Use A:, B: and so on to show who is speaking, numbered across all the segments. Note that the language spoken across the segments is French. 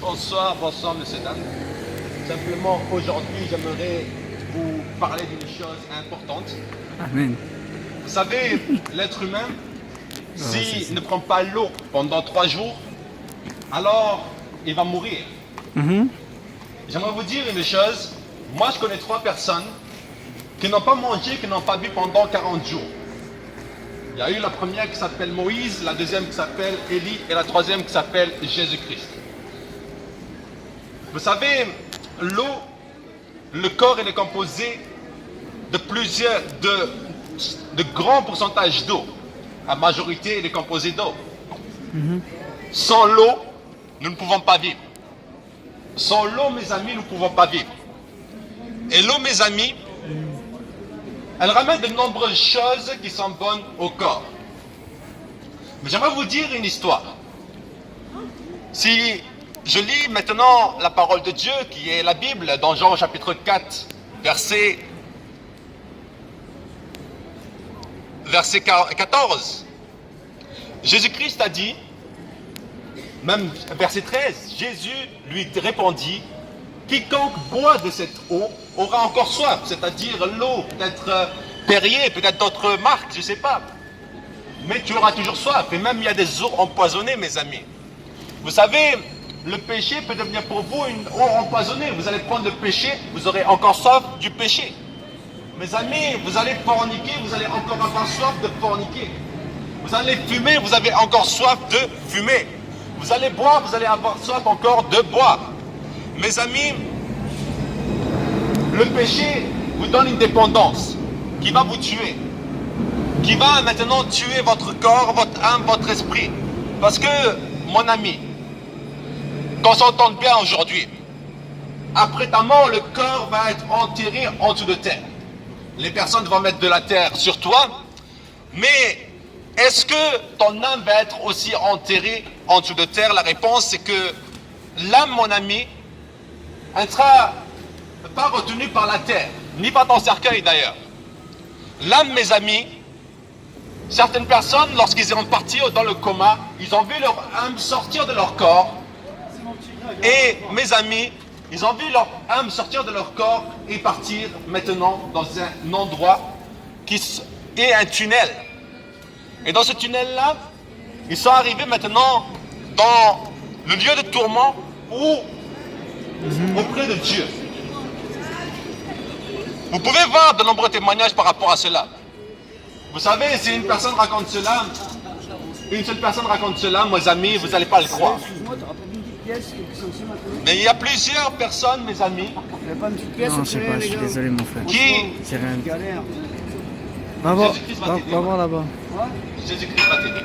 A: Bonsoir, bonsoir, monsieur, dame. Simplement, aujourd'hui, j'aimerais vous parler d'une chose importante.
B: Amen.
A: Vous savez, l'être humain, s'il ne prend pas l'eau pendant 3 jours, alors il va mourir. J'aimerais vous dire une chose. Moi, je connais 3 personnes qui n'ont pas mangé, qui n'ont pas bu pendant 40 jours. Il y a eu la première qui s'appelle Moïse, la deuxième qui s'appelle Élie et la troisième qui s'appelle Jésus-Christ. Vous savez, l'eau, le corps, il est composé de de grands pourcentages d'eau. La majorité, il est composé d'eau. Sans l'eau, nous ne pouvons pas vivre. Sans l'eau, mes amis, nous ne pouvons pas vivre. Et l'eau, mes amis, elle ramène de nombreuses choses qui sont bonnes au corps. Mais j'aimerais vous dire une histoire. Si je lis maintenant la parole de Dieu, qui est la Bible, dans Jean chapitre 4, verset 14, Jésus-Christ a dit, même verset 13, Jésus lui répondit, quiconque boit de cette eau aura encore soif, c'est-à-dire l'eau, peut-être Perrier, peut-être d'autres marques, je ne sais pas. Mais tu auras toujours soif, et même il y a des eaux empoisonnées, mes amis. Vous savez, le péché peut devenir pour vous une eau empoisonnée. Vous allez prendre le péché, vous aurez encore soif du péché. Mes amis, vous allez forniquer, vous allez encore avoir soif de forniquer. Vous allez fumer, vous avez encore soif de fumer. Vous allez boire, vous allez avoir soif encore de boire. Mes amis, le péché vous donne une dépendance qui va vous tuer. Qui va maintenant tuer votre corps, votre âme, votre esprit. Parce que, mon ami, qu'on s'entende bien aujourd'hui, après ta mort, le corps va être enterré en dessous de terre. Les personnes vont mettre de la terre sur toi, mais est-ce que ton âme va être aussi enterrée en dessous de terre? La réponse, c'est que l'âme, mon ami, elle ne sera pas retenue par la terre, ni par ton cercueil d'ailleurs. L'âme, mes amis, certaines personnes, lorsqu'ils sont partis dans le coma, ils ont vu leur âme sortir de leur corps. Et mes amis, ils ont vu leur âme sortir de leur corps et partir maintenant dans un endroit qui est un tunnel. Et dans ce tunnel-là, ils sont arrivés maintenant dans le lieu de tourment ou auprès de Dieu. Vous pouvez voir de nombreux témoignages par rapport à cela. Vous savez, si une personne raconte cela, une seule personne raconte cela, mes amis, vous n'allez pas le croire. Mais il y a plusieurs personnes, mes amis,
B: Non, je sais pas, je suis désolé, mon frère.
A: qui...
B: C'est rien. Va voir, va voir là-bas.
A: Jésus-Christ va t'aider.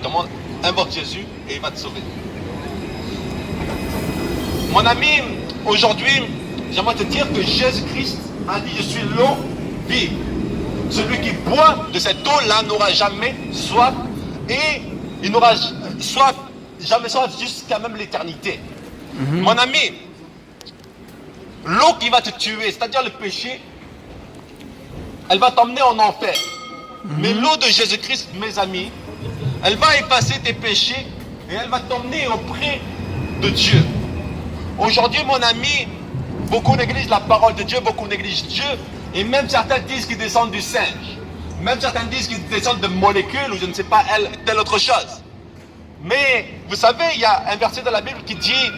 A: Demande, invoque Jésus et il va te sauver. Mon ami, aujourd'hui, j'aimerais te dire que Jésus-Christ a dit, je suis l'eau vive. Celui qui boit de cette eau-là n'aura jamais soif et il n'aura jamais soif jusqu'à même l'éternité. Mon ami, l'eau qui va te tuer, c'est-à-dire le péché, elle va t'emmener en enfer. Mais l'eau de Jésus-Christ, mes amis, elle va effacer tes péchés et elle va t'emmener auprès de Dieu. Aujourd'hui, mon ami, beaucoup négligent la parole de Dieu, beaucoup négligent Dieu, et même certains disent qu'ils descendent du singe. Même certains disent qu'ils descendent de molécules ou je ne sais pas, telle autre chose. Mais, vous savez, il y a un verset de la Bible qui dit,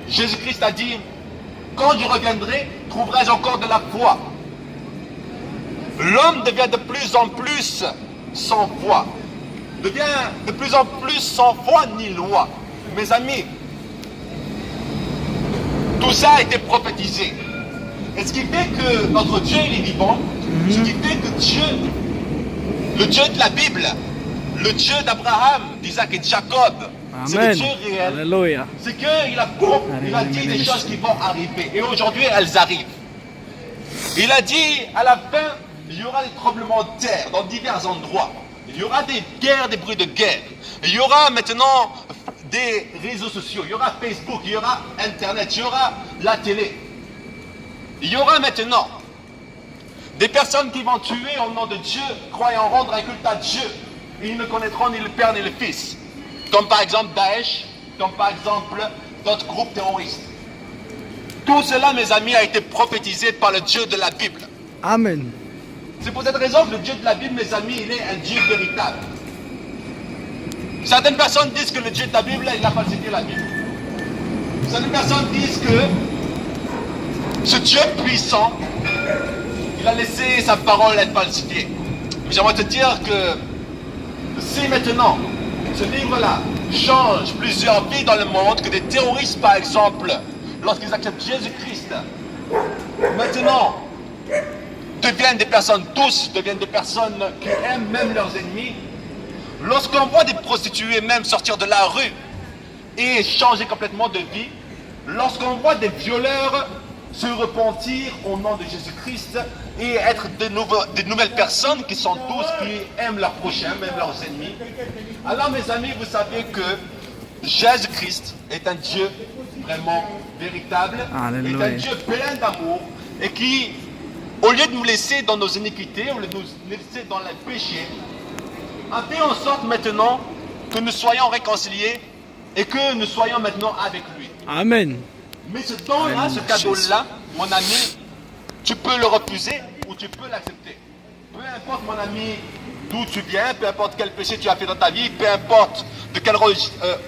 A: Jésus-Christ a dit, quand je reviendrai, trouverai-je encore de la foi? L'homme devient de plus en plus sans foi. Devient de plus en plus sans foi ni loi. Mes amis, tout ça a été prophétisé. Et ce qui fait que notre Dieu il est vivant, ce qui fait que Dieu, le Dieu de la Bible, le Dieu d'Abraham, d'Isaac et de Jacob, c'est le Dieu réel.
B: Alléluia.
A: C'est qu'il a dit des choses qui vont arriver. Et aujourd'hui, elles arrivent. Il a dit, à la fin, il y aura des tremblements de terre dans divers endroits. Il y aura des guerres, des bruits de guerre. Il y aura maintenant des réseaux sociaux. Il y aura Facebook, il y aura Internet, il y aura la télé. Il y aura maintenant des personnes qui vont tuer au nom de Dieu, croyant rendre un culte à Dieu. Ils ne connaîtront ni le Père ni le Fils. Comme par exemple Daesh, comme par exemple d'autres groupes terroristes. Tout cela, mes amis, a été prophétisé par le Dieu de la Bible.
B: Amen.
A: C'est pour cette raison que le Dieu de la Bible, mes amis, il est un Dieu véritable. Certaines personnes disent que le Dieu de la Bible, il n'a pas cité la Bible. Certaines personnes disent que ce Dieu puissant, il a laissé sa parole être falsifiée. Mais j'aimerais te dire que si maintenant ce livre-là change plusieurs vies dans le monde, que des terroristes par exemple, lorsqu'ils acceptent Jésus-Christ, maintenant deviennent des personnes douces, deviennent des personnes qui aiment même leurs ennemis. Lorsqu'on voit des prostituées même sortir de la rue et changer complètement de vie, lorsqu'on voit des violeurs se repentir au nom de Jésus-Christ et être de nouvelles personnes qui sont douces, qui aiment leurs prochains, même leurs ennemis. Alors mes amis, vous savez que Jésus-Christ est un Dieu vraiment véritable,
B: Alléluia.
A: est un Dieu plein d'amour et qui, au lieu de nous laisser dans nos iniquités, au lieu de nous laisser dans les péchés, a fait en sorte maintenant que nous soyons réconciliés et que nous soyons maintenant avec lui.
B: Amen.
A: Mais ce don-là, ce cadeau-là, mon ami, tu peux le refuser ou tu peux l'accepter. Peu importe, mon ami, d'où tu viens, peu importe quel péché tu as fait dans ta vie, peu importe de quelle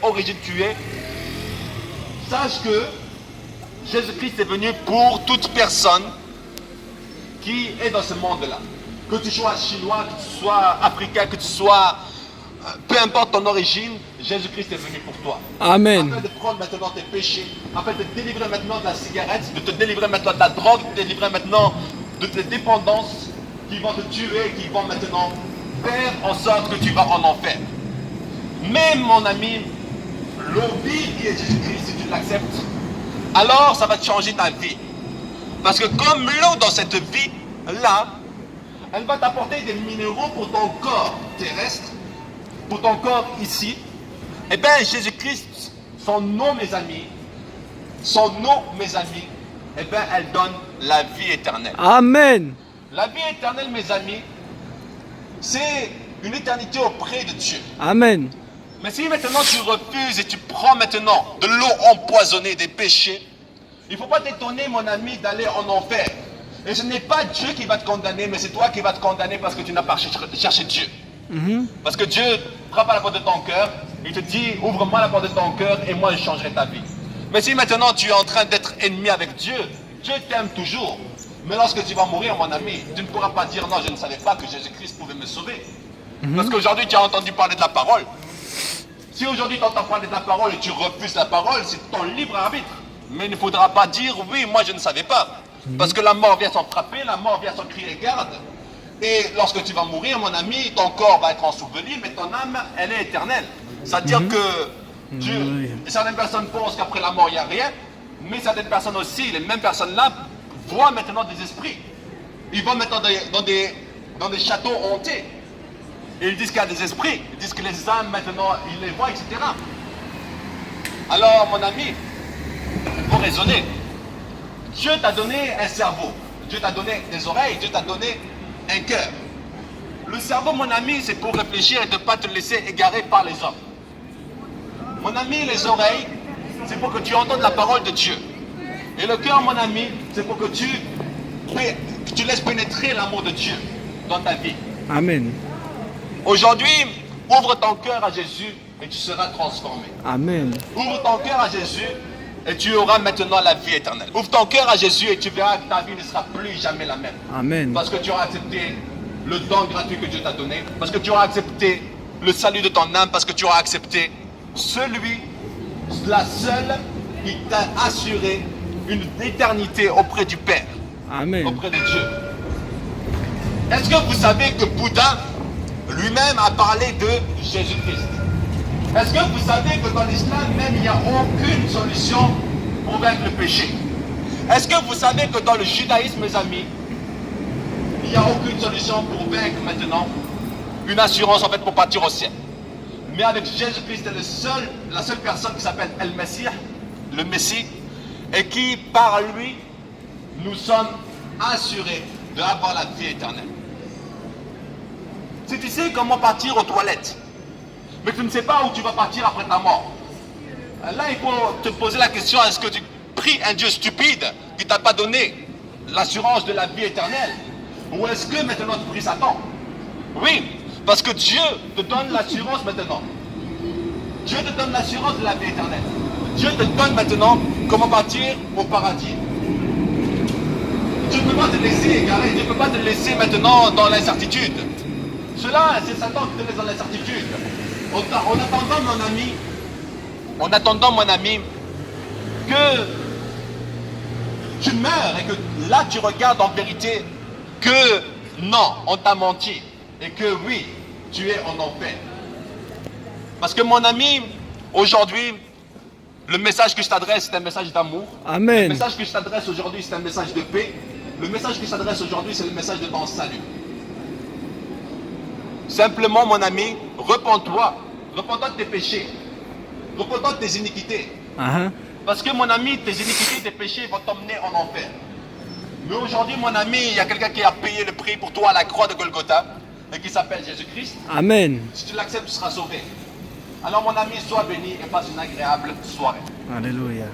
A: origine tu es, sache que Jésus-Christ est venu pour toute personne qui est dans ce monde-là. Que tu sois chinois, que tu sois africain, que tu sois... peu importe ton origine, Jésus-Christ est venu pour toi.
B: Amen.
A: Afin de prendre maintenant tes péchés, afin de te délivrer maintenant de la cigarette, de te délivrer maintenant de la drogue, de te délivrer maintenant de tes dépendances qui vont te tuer, qui vont maintenant faire en sorte que tu vas en enfer. Mais mon ami, l'eau vie qui est Jésus-Christ, si tu l'acceptes, alors ça va te changer ta vie. Parce que comme l'eau dans cette vie-là, elle va t'apporter des minéraux pour ton corps terrestre, pour ton corps ici. Eh bien, Jésus-Christ, son nom, mes amis, eh bien, elle donne la vie éternelle.
B: Amen.
A: La vie éternelle, mes amis, c'est une éternité auprès de Dieu.
B: Amen.
A: Mais si maintenant tu refuses et tu prends maintenant de l'eau empoisonnée des péchés, il ne faut pas t'étonner, mon ami, d'aller en enfer. Et ce n'est pas Dieu qui va te condamner, mais c'est toi qui vas te condamner parce que tu n'as pas cherché Dieu. Parce que Dieu frappe à la porte de ton cœur, il te dit, ouvre-moi la porte de ton cœur et moi je changerai ta vie. Mais si maintenant tu es en train d'être ennemi avec Dieu, Dieu t'aime toujours. Mais lorsque tu vas mourir, mon ami, tu ne pourras pas dire, non, je ne savais pas que Jésus-Christ pouvait me sauver. Parce qu'aujourd'hui tu as entendu parler de la parole. Si aujourd'hui tu entends parler de la parole et tu refuses la parole, c'est ton libre arbitre. Mais il ne faudra pas dire, oui, moi je ne savais pas. Parce que la mort vient s'en frapper, la mort vient s'en crier garde. Et lorsque tu vas mourir, mon ami, ton corps va être enseveli, mais ton âme, elle est éternelle. C'est-à-dire que Dieu, certaines personnes pensent qu'après la mort, il n'y a rien, mais certaines personnes aussi, les mêmes personnes-là, voient maintenant des esprits. Ils vont maintenant dans des châteaux hantés. Et ils disent qu'il y a des esprits, ils disent que les âmes, maintenant, ils les voient, etc. Alors, mon ami, il faut raisonner. Dieu t'a donné un cerveau, Dieu t'a donné des oreilles, Dieu t'a donné un cœur. Le cerveau, mon ami, c'est pour réfléchir et ne pas te laisser égarer par les hommes. Mon ami, les oreilles, c'est pour que tu entendes la parole de Dieu. Et le cœur, mon ami, c'est pour que tu laisses pénétrer l'amour de Dieu dans ta vie.
B: Amen.
A: Aujourd'hui, ouvre ton cœur à Jésus et tu seras transformé.
B: Amen.
A: Ouvre ton cœur à Jésus et tu auras maintenant la vie éternelle. Ouvre ton cœur à Jésus et tu verras que ta vie ne sera plus jamais la même.
B: Amen.
A: Parce que tu auras accepté le don gratuit que Dieu t'a donné. Parce que tu auras accepté le salut de ton âme. Parce que tu auras accepté la seule qui t'a assuré une éternité auprès du Père.
B: Amen.
A: Auprès de Dieu. Est-ce que vous savez que Bouddha lui-même a parlé de Jésus-Christ? Est-ce que vous savez que dans l'islam même, il n'y a aucune solution pour vaincre le péché? Est-ce que vous savez que dans le judaïsme, mes amis, il n'y a aucune solution pour vaincre maintenant une assurance en fait pour partir au ciel? Mais avec Jésus-Christ, c'est la seule personne qui s'appelle El Messie, le Messie, et qui, par lui, nous sommes assurés d'avoir la vie éternelle. Si tu sais comment partir aux toilettes, mais tu ne sais pas où tu vas partir après ta mort, Là, il faut te poser la question, est-ce que tu pries un Dieu stupide qui t'a pas donné l'assurance de la vie éternelle? Ou est-ce que maintenant tu pries Satan? Oui, parce que Dieu te donne l'assurance maintenant. Dieu te donne l'assurance de la vie éternelle. Dieu te donne maintenant comment partir au paradis. Dieu ne peut pas te laisser égarer, Dieu ne peut pas te laisser maintenant dans l'incertitude. Cela, c'est Satan qui te laisse dans l'incertitude. En attendant, mon ami, que tu meurs et que là tu regardes en vérité que non, on t'a menti et que oui, tu es en enfer. Parce que mon ami, aujourd'hui, le message que je t'adresse, c'est un message d'amour.
B: Amen.
A: Le message que je t'adresse aujourd'hui, c'est un message de paix. Le message que je t'adresse aujourd'hui, c'est le message de ton salut. Simplement, mon ami, repens-toi. Repens-toi de tes péchés. Repens-toi de tes iniquités. Parce que, mon ami, tes iniquités, tes péchés vont t'emmener en enfer. Mais aujourd'hui, mon ami, il y a quelqu'un qui a payé le prix pour toi à la croix de Golgotha et qui s'appelle Jésus-Christ.
B: Amen.
A: Si tu l'acceptes, tu seras sauvé. Alors, mon ami, sois béni et passe une agréable soirée.
B: Alléluia.